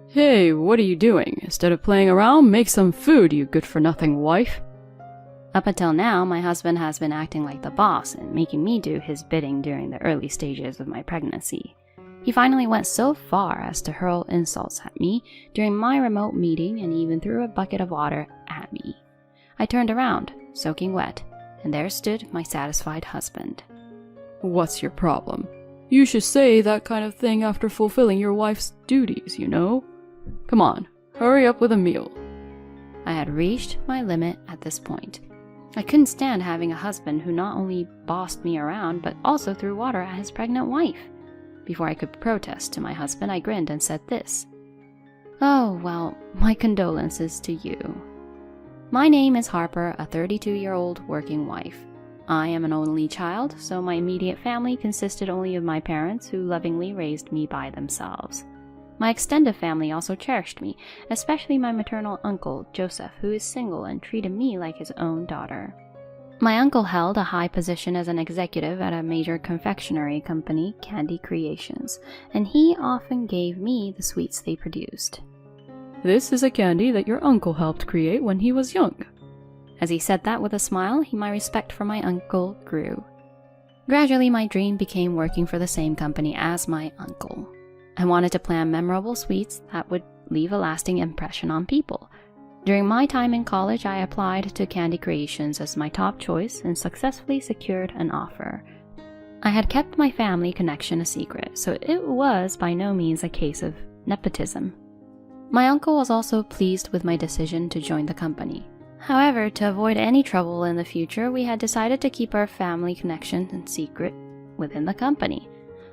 Hey, what are you doing? Instead of playing around, make some food, you good-for-nothing wife. Up until now, my husband has been acting like the boss and making me do his bidding during the early stages of my pregnancy. He finally went so far as to hurl insults at me during my remote meeting and even threw a bucket of water at me. I turned around, soaking wet, and there stood my satisfied husband. What's your problem? You should say that kind of thing after fulfilling your wife's duties, you know? Come on, hurry up with a meal. I had reached my limit at this point. I couldn't stand having a husband who not only bossed me around, but also threw water at his pregnant wife. Before I could protest to my husband, I grinned and said this. Oh, well, my condolences to you. My name is Harper, a 32-year-old working wife. I am an only child, so my immediate family consisted only of my parents, who lovingly raised me by themselves. My extended family also cherished me, especially my maternal uncle, Joseph, who is single and treated me like his own daughter. My uncle held a high position as an executive at a major confectionery company, Candy Creations, and he often gave me the sweets they produced. This is a candy that your uncle helped create when he was young. As he said that with a smile, my respect for my uncle grew. Gradually, my dream became working for the same company as my uncle. I wanted to plan memorable sweets that would leave a lasting impression on people. During my time in college, I applied to Candy Creations as my top choice and successfully secured an offer. I had kept my family connection a secret, so it was by no means a case of nepotism. My uncle was also pleased with my decision to join the company. However, to avoid any trouble in the future, we had decided to keep our family connection in secret within the company.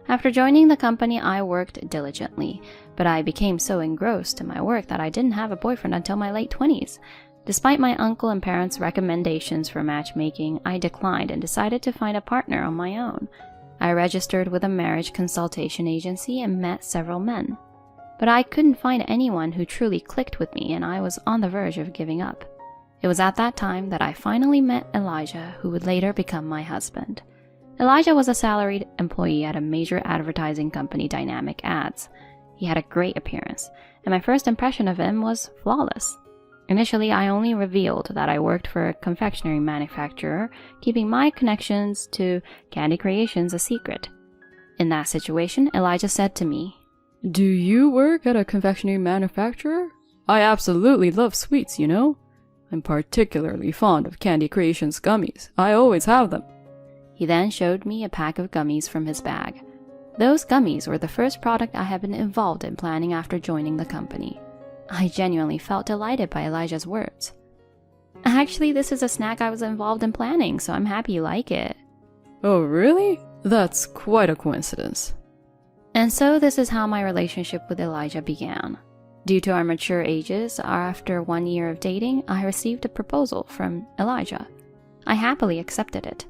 After joining the company, I worked diligently, but I became so engrossed in my work that I didn't have a boyfriend until my late 20s. Despite my uncle and parents' recommendations for matchmaking, I declined and decided to find a partner on my own. I registered with a marriage consultation agency and met several men. But I couldn't find anyone who truly clicked with me, and I was on the verge of giving up. It was at that time that I finally met Elijah, who would later become my husband. Elijah was a salaried employee at a major advertising company, Dynamic Ads. He had a great appearance, and my first impression of him was flawless. Initially, I only revealed that I worked for a confectionery manufacturer, keeping my connections to Candy Creations a secret. In that situation, Elijah said to me, Do you work at a confectionery manufacturer? I absolutely love sweets, you know? I'm particularly fond of Candy Creations gummies. I always have them. He then showed me a pack of gummies from his bag. Those gummies were the first product I had been involved in planning after joining the company. I genuinely felt delighted by Elijah's words. Actually, this is a snack I was involved in planning, so I'm happy you like it. Oh, really? That's quite a coincidence. And so this is how my relationship with Elijah began. Due to our mature ages, after 1 year of dating, I received a proposal from Elijah. I happily accepted it.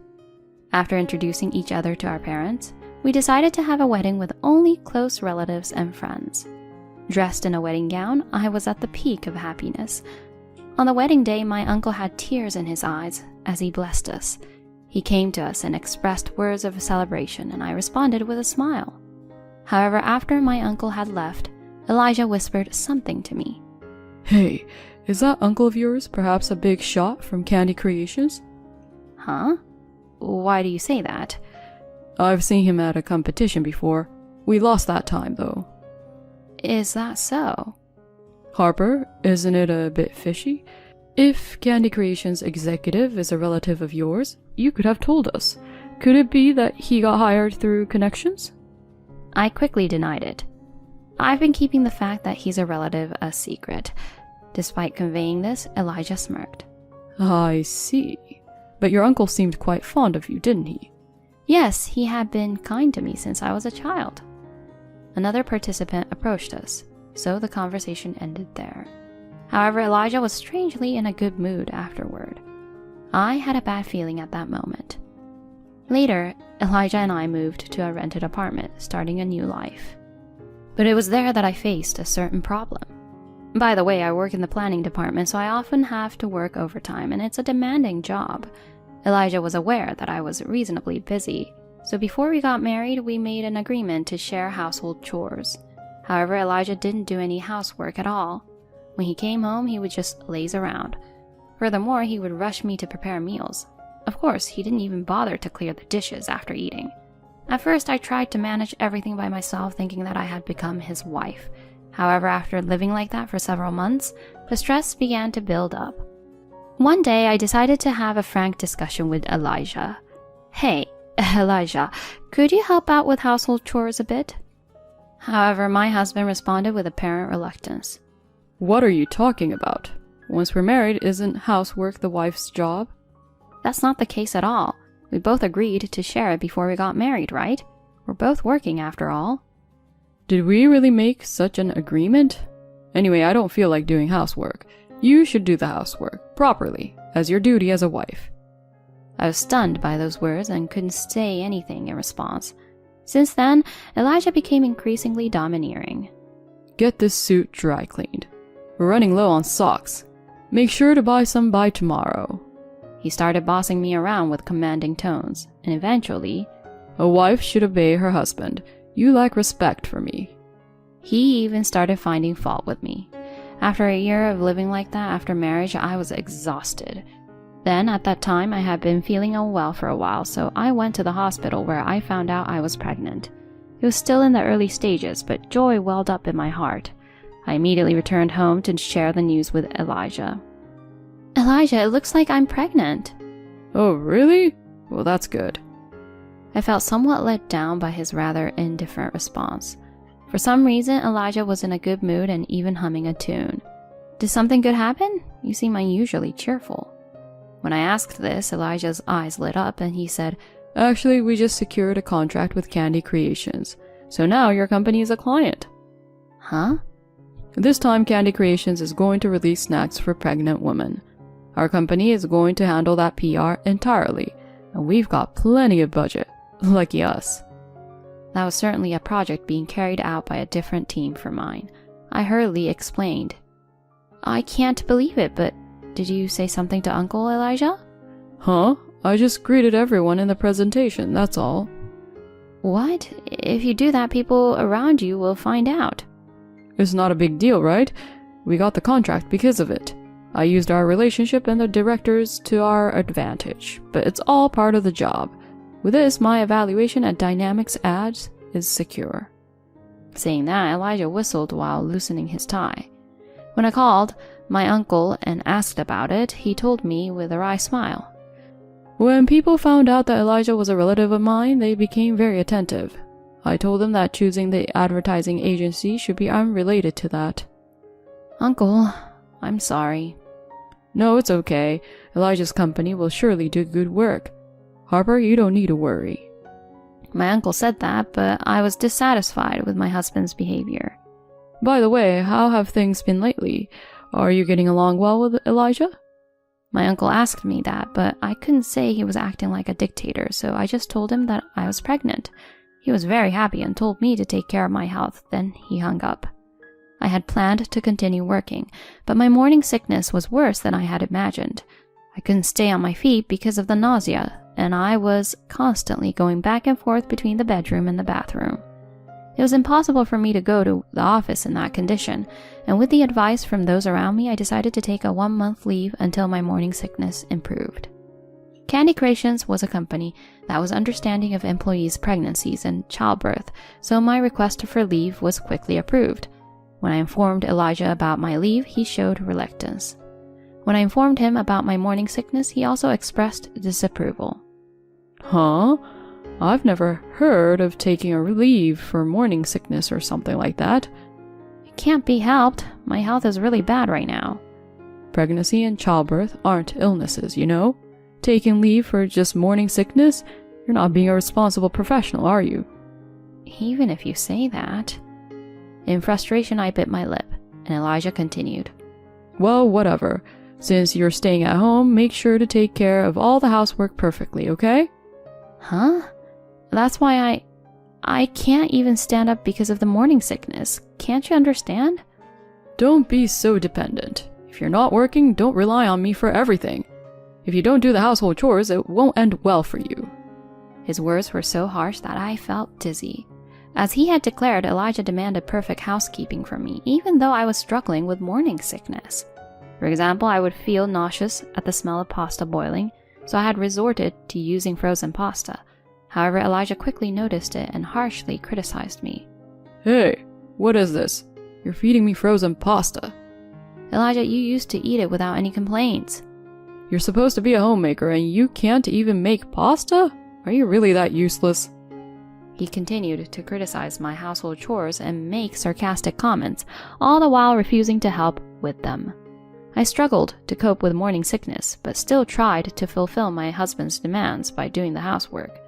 After introducing each other to our parents, we decided to have a wedding with only close relatives and friends. Dressed in a wedding gown, I was at the peak of happiness. On the wedding day, my uncle had tears in his eyes as he blessed us. He came to us and expressed words of celebration, and I responded with a smile. However, after my uncle had left, Elijah whispered something to me. Hey, is that uncle of yours perhaps a big shot from Candy Creations? Huh? Why do you say that? I've seen him at a competition before. We lost that time, though. Is that so? Harper, isn't it a bit fishy? If Candy Creations executive is a relative of yours, you could have told us. Could it be that he got hired through connections? I quickly denied it. I've been keeping the fact that he's a relative a secret. Despite conveying this, Elijah smirked. I see. But your uncle seemed quite fond of you, didn't he? Yes, he had been kind to me since I was a child. Another participant approached us, so the conversation ended there. However, Elijah was strangely in a good mood afterward. I had a bad feeling at that moment. Later, Elijah and I moved to a rented apartment, starting a new life. But it was there that I faced a certain problem. By the way, I work in the planning department, so I often have to work overtime, and it's a demanding job. Elijah was aware that I was reasonably busy, so before we got married, we made an agreement to share household chores. However, Elijah didn't do any housework at all. When he came home, he would just laze around. Furthermore, he would rush me to prepare meals. Of course, he didn't even bother to clear the dishes after eating. At first, I tried to manage everything by myself, thinking that I had become his wife. However, after living like that for several months, the stress began to build up. One day, I decided to have a frank discussion with Elijah. "Hey, Elijah, could you help out with household chores a bit?" However, my husband responded with apparent reluctance. What are you talking about? Once we're married, isn't housework the wife's job? That's not the case at all. We both agreed to share it before we got married, right? We're both working after all. Did we really make such an agreement? Anyway, I don't feel like doing housework. You should do the housework, properly, as your duty as a wife. I was stunned by those words and couldn't say anything in response. Since then, Elijah became increasingly domineering. Get this suit dry cleaned. We're running low on socks. Make sure to buy some by tomorrow. He started bossing me around with commanding tones, and eventually, a wife should obey her husband. You lack respect for me. He even started finding fault with me. After a year of living like that after marriage, I was exhausted. Then, at that time, I had been feeling unwell for a while, so I went to the hospital where I found out I was pregnant. It was still in the early stages, but joy welled up in my heart. I immediately returned home to share the news with Elijah. "Elijah, it looks like I'm pregnant." Oh, really? Well, that's good. I felt somewhat let down by his rather indifferent response. For some reason, Elijah was in a good mood and even humming a tune. "Did something good happen? You seem unusually cheerful." When I asked this, Elijah's eyes lit up and he said, "Actually, we just secured a contract with Candy Creations, so now your company is a client." Huh? This time, Candy Creations is going to release snacks for pregnant women. Our company is going to handle that PR entirely, and we've got plenty of budget. Lucky us. That was certainly a project being carried out by a different team from mine. I hurriedly explained. "I can't believe it, but did you say something to Uncle Elijah?" Huh? I just greeted everyone in the presentation, that's all. "What? If you do that, people around you will find out." It's not a big deal, right? We got the contract because of it. I used our relationship and the directors to our advantage, but it's all part of the job. With this, my evaluation at Dynamics Ads is secure. Saying that, Elijah whistled while loosening his tie. When I called my uncle and asked about it, he told me with a wry smile. When people found out that Elijah was a relative of mine, they became very attentive. I told them that choosing the advertising agency should be unrelated to that. Uncle, I'm sorry. No, it's okay. Elijah's company will surely do good work. Harper, you don't need to worry. My uncle said that, but I was dissatisfied with my husband's behavior. By the way, how have things been lately? Are you getting along well with Elijah? My uncle asked me that, but I couldn't say he was acting like a dictator, so I just told him that I was pregnant. He was very happy and told me to take care of my health, then he hung up. I had planned to continue working, but my morning sickness was worse than I had imagined. I couldn't stay on my feet because of the nausea, and I was constantly going back and forth between the bedroom and the bathroom. It was impossible for me to go to the office in that condition, and with the advice from those around me, I decided to take a 1-month leave until my morning sickness improved. Candy Creations was a company that was understanding of employees' pregnancies and childbirth, so my request for leave was quickly approved. When I informed Elijah about my leave, he showed reluctance. When I informed him about my morning sickness, he also expressed disapproval. Huh? I've never heard of taking a leave for morning sickness or something like that. It can't be helped. My health is really bad right now. Pregnancy and childbirth aren't illnesses, you know? Taking leave for just morning sickness? You're not being a responsible professional, are you? Even if you say that. In frustration, I bit my lip, and Elijah continued. Well, whatever. Since you're staying at home, make sure to take care of all the housework perfectly, okay? Huh? That's why I can't even stand up because of the morning sickness. Can't you understand? Don't be so dependent. If you're not working, don't rely on me for everything. If you don't do the household chores, it won't end well for you. His words were so harsh that I felt dizzy. As he had declared, Elijah demanded perfect housekeeping from me, even though I was struggling with morning sickness. For example, I would feel nauseous at the smell of pasta boiling, so I had resorted to using frozen pasta. However, Elijah quickly noticed it and harshly criticized me. Hey, what is this? You're feeding me frozen pasta. Elijah, you used to eat it without any complaints. You're supposed to be a homemaker and you can't even make pasta? Are you really that useless? He continued to criticize my household chores and make sarcastic comments, all the while refusing to help with them. I struggled to cope with morning sickness, but still tried to fulfill my husband's demands by doing the housework.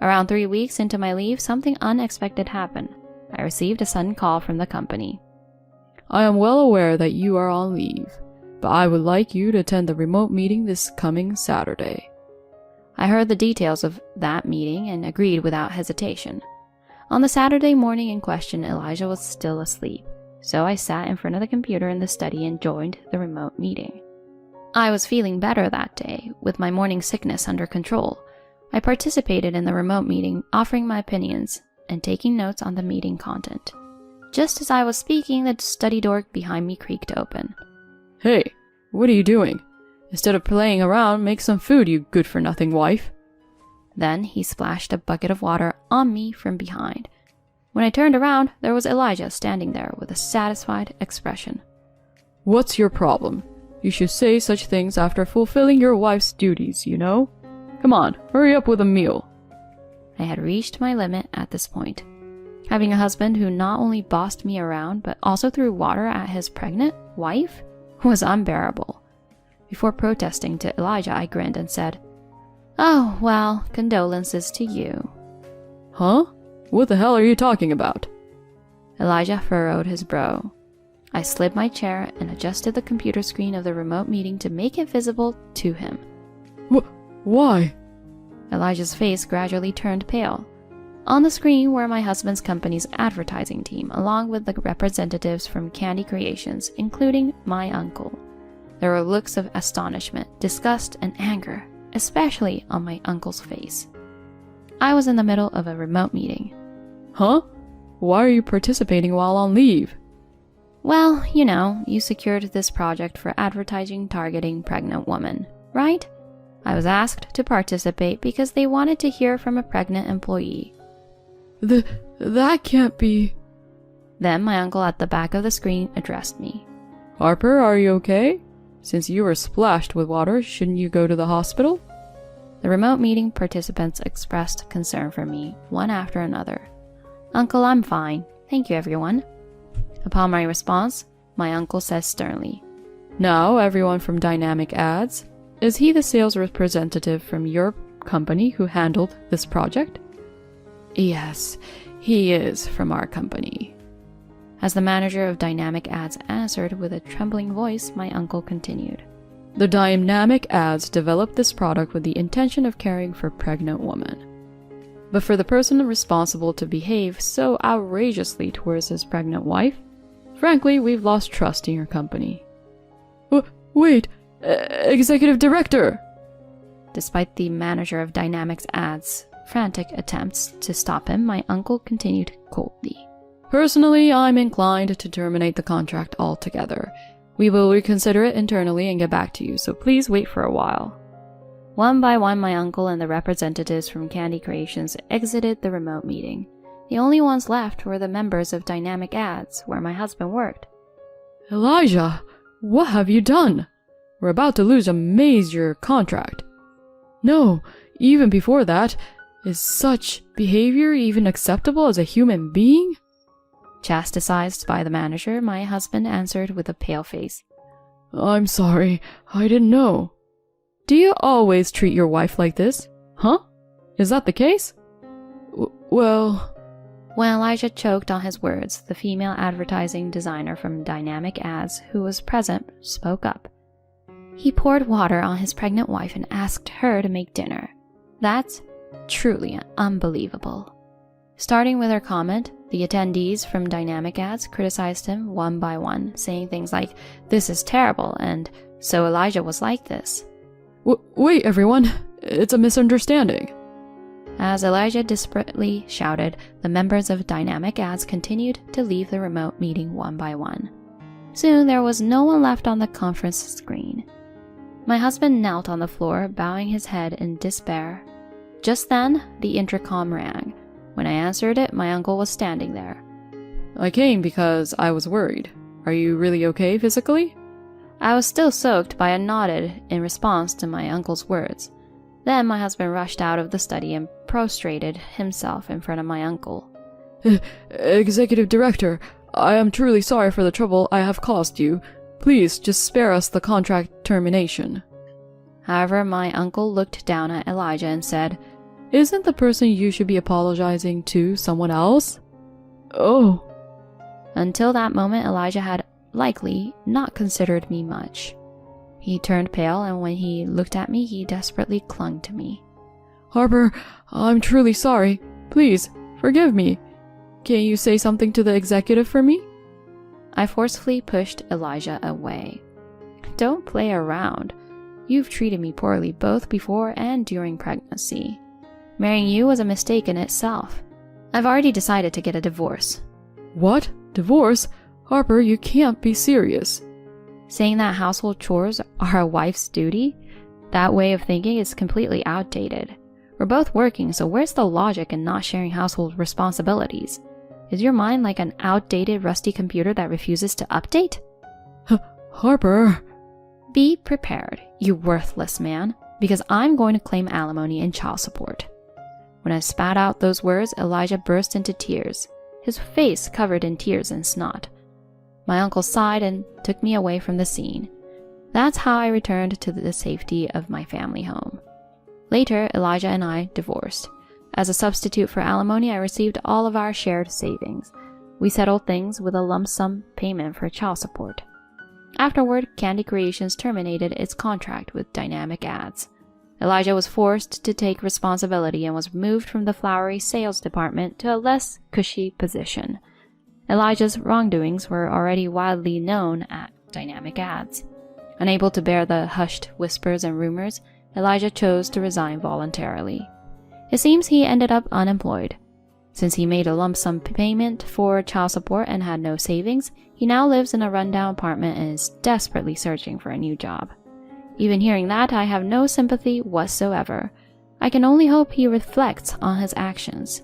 Around 3 weeks into my leave, something unexpected happened. I received a sudden call from the company. I am well aware that you are on leave, but I would like you to attend the remote meeting this coming Saturday. I heard the details of that meeting and agreed without hesitation. On the Saturday morning in question, Elijah was still asleep, so I sat in front of the computer in the study and joined the remote meeting. I was feeling better that day, with my morning sickness under control. I participated in the remote meeting, offering my opinions and taking notes on the meeting content. Just as I was speaking, the study door behind me creaked open. Hey, what are you doing? Instead of playing around, make some food, you good-for-nothing wife. Then he splashed a bucket of water on me from behind. When I turned around, there was Elijah standing there with a satisfied expression. What's your problem? You should say such things after fulfilling your wife's duties, you know? Come on, hurry up with a meal. I had reached my limit at this point. Having a husband who not only bossed me around, but also threw water at his pregnant wife was unbearable. Before protesting to Elijah, I grinned and said, "Oh, well, condolences to you." Huh? What the hell are you talking about? Elijah furrowed his brow. I slid my chair and adjusted the computer screen of the remote meeting to make it visible to him. Why? Elijah's face gradually turned pale. On the screen were my husband's company's advertising team, along with the representatives from Candy Creations, including my uncle. There were looks of astonishment, disgust, and anger, especially on my uncle's face. I was in the middle of a remote meeting. Huh? Why are you participating while on leave? Well, you secured this project for advertising targeting pregnant women, right? I was asked to participate because they wanted to hear from a pregnant employee. That can't be... Then my uncle at the back of the screen addressed me. Harper, are you okay? Since you were splashed with water, shouldn't you go to the hospital? The remote meeting participants expressed concern for me, one after another. Uncle, I'm fine. Thank you, everyone. Upon my response, my uncle says sternly, Now, everyone from Dynamic Ads, is he the sales representative from your company who handled this project? Yes, he is from our company. As the manager of Dynamic Ads answered with a trembling voice, my uncle continued. The Dynamic Ads developed this product with the intention of caring for pregnant women. But for the person responsible to behave so outrageously towards his pregnant wife, frankly, we've lost trust in your company. Wait, Executive Director! Despite the manager of Dynamics Ads' frantic attempts to stop him, my uncle continued coldly. Personally, I'm inclined to terminate the contract altogether. We will reconsider it internally and get back to you, so please wait for a while. One by one, my uncle and the representatives from Candy Creations exited the remote meeting. The only ones left were the members of Dynamic Ads, where my husband worked. Elijah, what have you done? We're about to lose a major contract. No, even before that, is such behavior even acceptable as a human being? Chastised by the manager, my husband answered with a pale face. I'm sorry, I didn't know. Do you always treat your wife like this? Huh? Is that the case? Well... When Elijah choked on his words, the female advertising designer from Dynamic Ads, who was present, spoke up. He poured water on his pregnant wife and asked her to make dinner. That's truly unbelievable. Starting with her comment, the attendees from Dynamic Ads criticized him one by one, saying things like, "This is terrible," and "So Elijah was like this." Wait, everyone. It's a misunderstanding. As Elijah desperately shouted, the members of Dynamic Ads continued to leave the remote meeting one by one. Soon there was no one left on the conference screen. My husband knelt on the floor, bowing his head in despair. Just then, the intercom rang. When I answered it, my uncle was standing there. I came because I was worried. Are you really okay physically? I was still soaked, but I nodded in response to my uncle's words. Then my husband rushed out of the study and prostrated himself in front of my uncle. Executive Director, I am truly sorry for the trouble I have caused you. Please just spare us the contract termination. However, my uncle looked down at Elijah and said, Isn't the person you should be apologizing to someone else? Oh. Until that moment, Elijah had likely not considered me much. He turned pale, and when he looked at me, he desperately clung to me. Harper, I'm truly sorry. Please, forgive me. Can you say something to the executive for me? I forcefully pushed Elijah away. Don't play around. You've treated me poorly both before and during pregnancy. Marrying you was a mistake in itself. I've already decided to get a divorce. What? Divorce? Harper, you can't be serious. Saying that household chores are a wife's duty? That way of thinking is completely outdated. We're both working, so where's the logic in not sharing household responsibilities? Is your mind like an outdated, rusty computer that refuses to update? Harper. Be prepared, you worthless man, because I'm going to claim alimony and child support. When I spat out those words, Elijah burst into tears, his face covered in tears and snot. My uncle sighed and took me away from the scene. That's how I returned to the safety of my family home. Later, Elijah and I divorced. As a substitute for alimony, I received all of our shared savings. We settled things with a lump sum payment for child support. Afterward, Candy Creations terminated its contract with Dynamic Ads. Elijah was forced to take responsibility and was moved from the flowery sales department to a less cushy position. Elijah's wrongdoings were already widely known at Dynamic Ads. Unable to bear the hushed whispers and rumors, Elijah chose to resign voluntarily. It seems he ended up unemployed. Since he made a lump sum payment for child support and had no savings, he now lives in a rundown apartment and is desperately searching for a new job. Even hearing that, I have no sympathy whatsoever. I can only hope he reflects on his actions.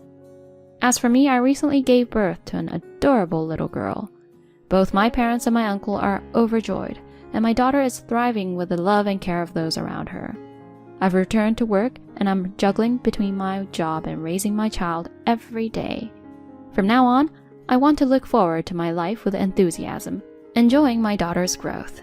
As for me, I recently gave birth to an adorable little girl. Both my parents and my uncle are overjoyed, and my daughter is thriving with the love and care of those around her. I've returned to work, and I'm juggling between my job and raising my child every day. From now on, I want to look forward to my life with enthusiasm, enjoying my daughter's growth.